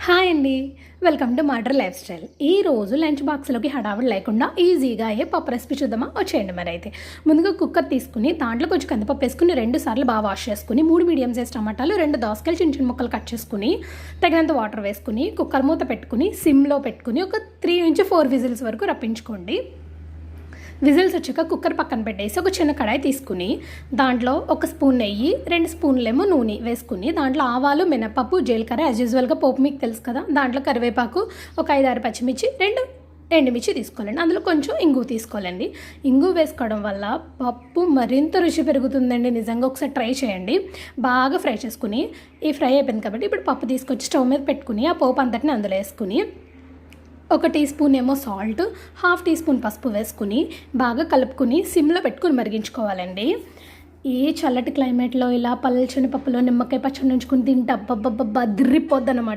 Hi అండి. Welcome to murder life style. ఈరోజు lunch బాక్స్లోకి హడావిడి లేకుండా ఈజీగా అయ్యే పప్పు రెసిపీ చూద్దామా? వచ్చేయండి. మరి అయితే ముందుగా కుక్కర్ తీసుకుని దాంట్లో కొంచెం కందిపప్పు వేసుకుని 2 సార్లు బాగా వాష్ చేసుకుని 3 మీడియం సైజ్ టమాటాలు 2 దోసకాయలు చిన్న చిన్న ముక్కలు కట్ చేసుకుని తగినంత వాటర్ వేసుకుని కుక్కర్ మూత పెట్టుకుని సిమ్లో పెట్టుకుని ఒక 3 నుంచి 4 విజిల్స్ వరకు రప్పించుకోండి. విజిల్స్ వచ్చాక కుక్కర్ పక్కన పెట్టేసి ఒక చిన్న కడాయి తీసుకుని దాంట్లో 1 స్పూన్ నెయ్యి 2 స్పూన్లేమో నూనె వేసుకుని దాంట్లో ఆవాలు మినపప్పు జీలకర్ర యాజ్ యూజువల్గా పోపు మీకు తెలుసు కదా, దాంట్లో కరివేపాకు ఒక 5-6 పచ్చిమిర్చి 2 ఎండుమిర్చి తీసుకోవాలండి. అందులో కొంచెం ఇంగువ తీసుకోవాలండి. ఇంగువ వేసుకోవడం వల్ల పప్పు మరింత రుచి పెరుగుతుందండి. నిజంగా ఒకసారి ట్రై చేయండి. బాగా ఫ్రై చేసుకుని ఈ ఫ్రై అయిపోయింది కాబట్టి ఇప్పుడు పప్పు తీసుకొచ్చి స్టవ్ మీద పెట్టుకుని ఆ పోపు అంతటిని అందులో వేసుకుని 1 టీ స్పూన్ ఏమో సాల్ట్ 1/2 టీ స్పూన్ పసుపు వేసుకుని బాగా కలుపుకుని సిమ్లో పెట్టుకుని మరిగించుకోవాలండి. ఈ చల్లటి క్లైమేట్లో ఇలా పల్చని పప్పులో నిమ్మకాయ పచ్చడి నుంచుకుని తింటే అబ్బబ్బబ్బబ్బా అదిరిపోద్దనమాట.